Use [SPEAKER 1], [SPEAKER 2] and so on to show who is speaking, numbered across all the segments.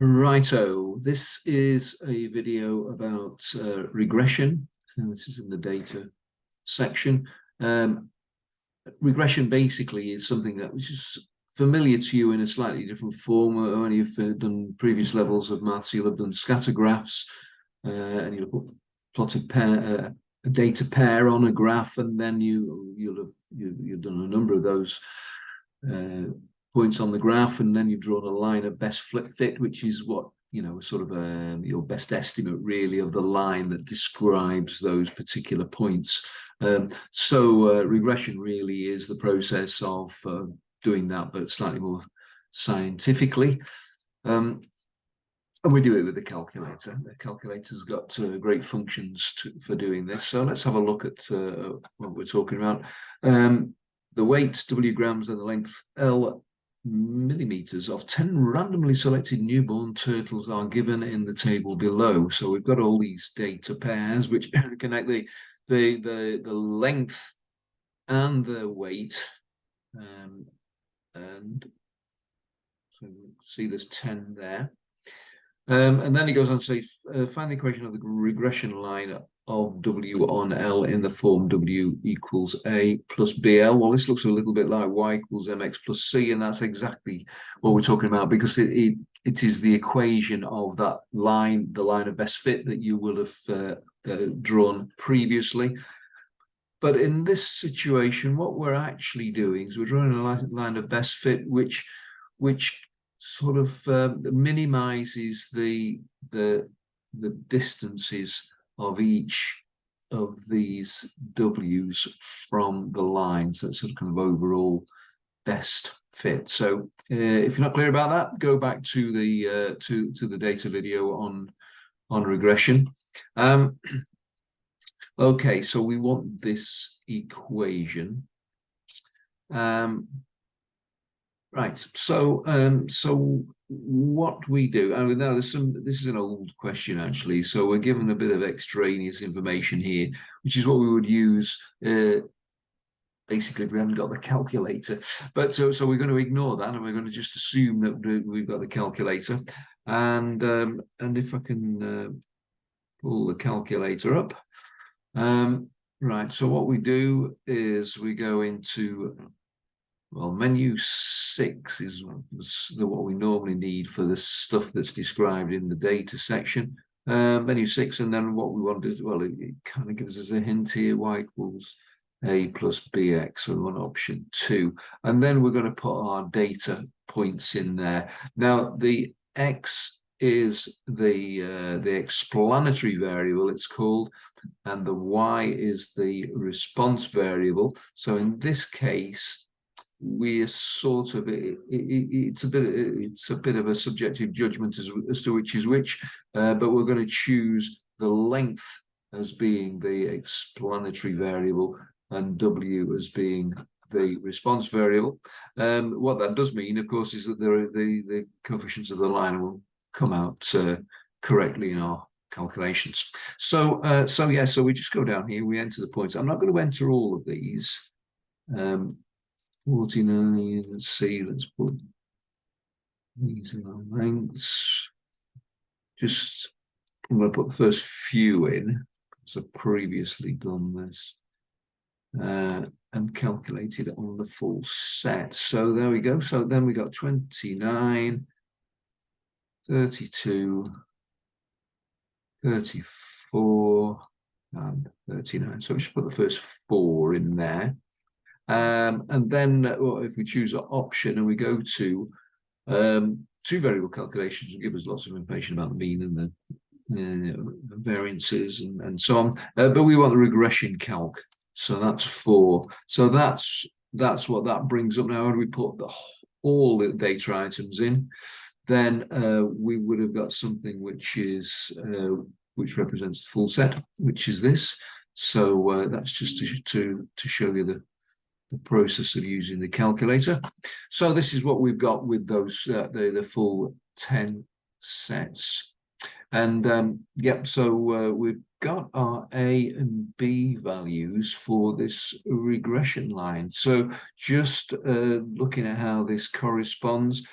[SPEAKER 1] Righto, this is a video about regression, and this is in the data section. Regression basically is something that was just familiar to you in a slightly different form. When you've done previous levels of maths, you'll have done scatter graphs, and you'll put plotted a data pair on a graph, and then you've done a number of those points on the graph, and then you've drawn a line of best fit, which is what sort of your best estimate really of the line that describes those particular points. So regression really is the process of doing that, but slightly more scientifically. And we do it with the calculator. The calculator's got great functions for doing this. So let's have a look at what we're talking about. The weight, W grams, and the length, L millimeters, of 10 randomly selected newborn turtles are given in the table below. So we've got all these data pairs which connect the length and the weight. And so see there's 10 there. And then he goes on to say, find the equation of the regression line of W on L in the form W equals A plus BL. Well, this looks a little bit like Y equals MX plus C, and that's exactly what we're talking about, because it is the equation of that line, the line of best fit that you will have drawn previously. But in this situation, what we're actually doing is we're drawing a line of best fit, which sort of minimizes the distances of each of these W's from the line. So it's sort of kind of overall best fit. So if you're not clear about that, go back to the data video on regression. Okay, so we want this equation. Right, so what we do, I mean, now this is an old question actually, so we're given a bit of extraneous information here, which is what we would use basically if we hadn't got the calculator. But so we're going to ignore that, and we're going to just assume that we've got the calculator. And if I can pull the calculator up. Right, so what we do is we go into, well, menu 6 is what we normally need for the stuff that's described in the data section. Menu 6, and then what we want is, well, it kind of gives us a hint here, Y equals A plus BX, so we want option 2. And then we're going to put our data points in there. Now, the X is the explanatory variable, it's called, and the Y is the response variable. So in this case, we are sort of it's a bit of a subjective judgment as to which is which, but we're going to choose the length as being the explanatory variable and W as being the response variable. What that does mean, of course, is that the coefficients of the line will come out correctly in our calculations. So we just go down here, we enter the points. I'm not going to enter all of these. 49, let's see, let's put these in our lengths. Just, I'm going to put the first few in, because I've previously done this, and calculated it on the full set. So there we go. So then we got 29, 32, 34, and 39. So we should put the first 4 in there. And then if we choose an option and we go to 2 variable calculations, will give us lots of information about the mean and the variances and so on. But we want the regression calc. So that's 4. So that's what that brings up. Now, when we put all the data items in, then we would have got something which represents the full set, which is this. So that's just to show you the process of using the calculator. So this is what we've got with those the full 10 sets. And yep, so we've got our A and B values for this regression line. So just looking at how this corresponds,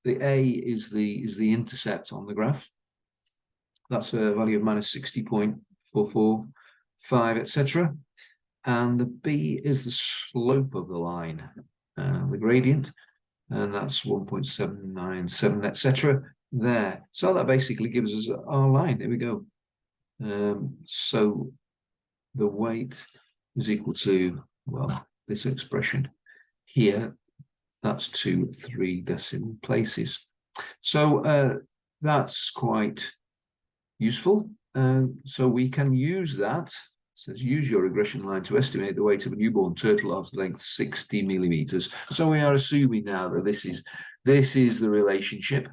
[SPEAKER 1] the A is the intercept on the graph. That's a value of minus 60.445, etc. And the B is the slope of the line, the gradient, and that's 1.797, etc. there. So that basically gives us our line. There we go. So the weight is equal to, well, this expression here. That's 3 decimal places. So that's quite useful. So we can use that. It says use your regression line to estimate the weight of a newborn turtle of length 60 millimeters. So we are assuming now that this is the relationship.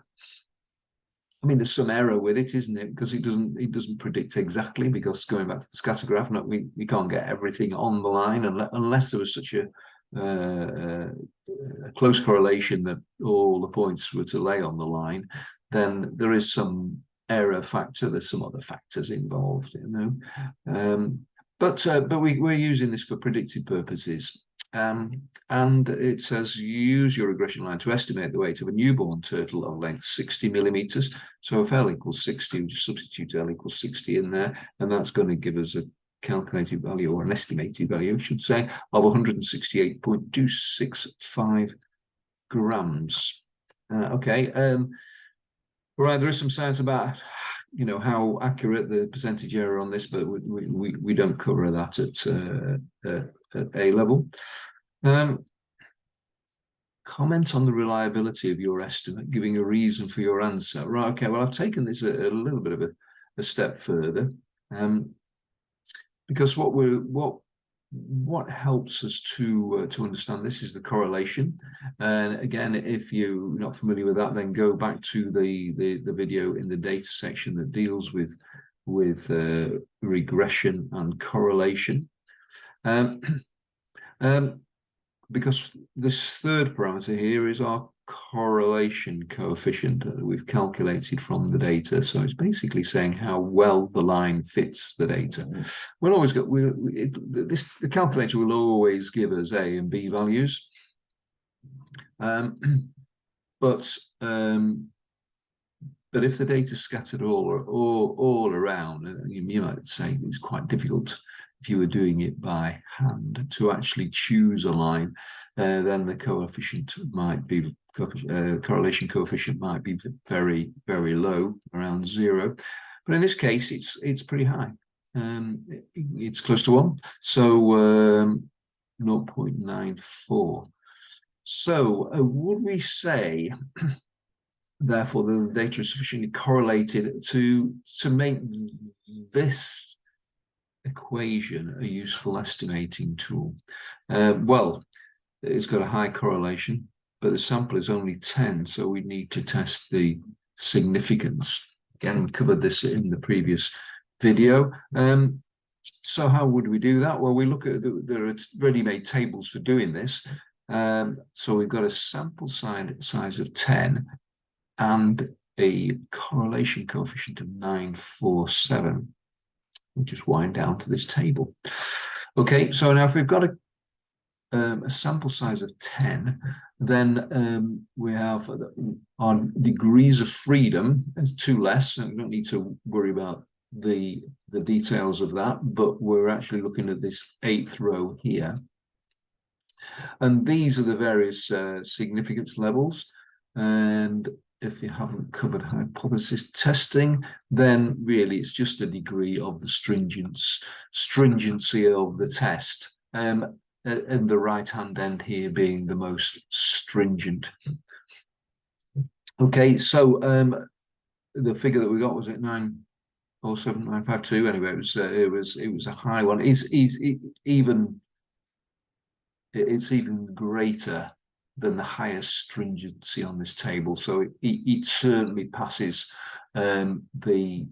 [SPEAKER 1] I mean, there's some error with it, isn't it? Because it doesn't predict exactly, because going back to the scatter graph, we can't get everything on the line unless there was such a close correlation that all the points were to lay on the line. Then there is some error factor. There's some other factors involved, you know. But we're using this for predictive purposes. And it says use your regression line to estimate the weight of a newborn turtle of length 60 millimeters. So if L equals 60, we just substitute L equals 60 in there, and that's going to give us a calculated value, or an estimated value, I should say, of 168.265 grams. Okay. Right, there is some science about, you know, how accurate the percentage error on this, but we don't cover that at A level. Comment on the reliability of your estimate, giving a reason for your answer. Right, okay, well, I've taken this a little bit of a step further, because what helps us to understand this is the correlation. And again, if you're not familiar with that, then go back to the video in the data section that deals with regression and correlation. Because this third parameter here is our correlation coefficient that we've calculated from the data. So it's basically saying how well the line fits the data. We'll always get the calculator will always give us A and B values, but if the data is scattered all around, you might say it's quite difficult if you were doing it by hand to actually choose a line. Then the coefficient might be correlation coefficient might be very, very low, around 0. But in this case, it's pretty high. It's close to 1, so 0.94. So would we say, therefore, the data is sufficiently correlated to make this equation a useful estimating tool? Well, it's got a high correlation, but the sample is only 10, so we need to test the significance. Again, we covered this in the previous video. So how would we do that? Well, we look at there are ready-made tables for doing this. So we've got a sample size of 10 and a correlation coefficient of 947. We'll just wind down to this table. Okay, so now if we've got a sample size of 10, then we have our degrees of freedom as 2 less, so we don't need to worry about the details of that, but we're actually looking at this 8th row here. And these are the various significance levels. And if you haven't covered hypothesis testing, then really it's just a degree of the stringency of the test. And the right-hand end here being the most stringent. Okay, so the figure that we got was at 947,952. Anyway, it was a high one. It's even greater than the highest stringency on this table. So it certainly passes the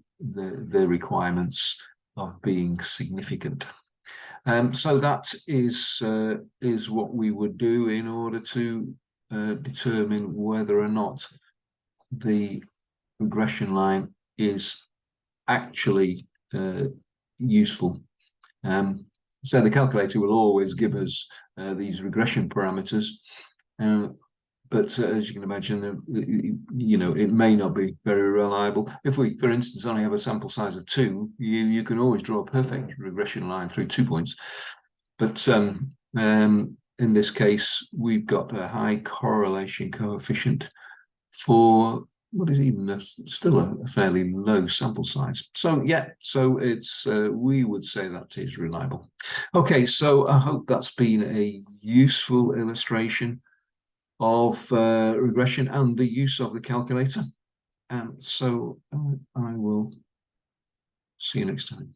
[SPEAKER 1] requirements of being significant. So that is what we would do in order to determine whether or not the regression line is actually useful. So the calculator will always give us these regression parameters, but but as you can imagine, it may not be very reliable. If we, for instance, only have a sample size of 2, you can always draw a perfect regression line through 2 points. But in this case, we've got a high correlation coefficient for what is even still a fairly low sample size. So yeah, so it's we would say that is reliable. Okay, so I hope that's been a useful illustration of regression and the use of the calculator. And so I will see you next time.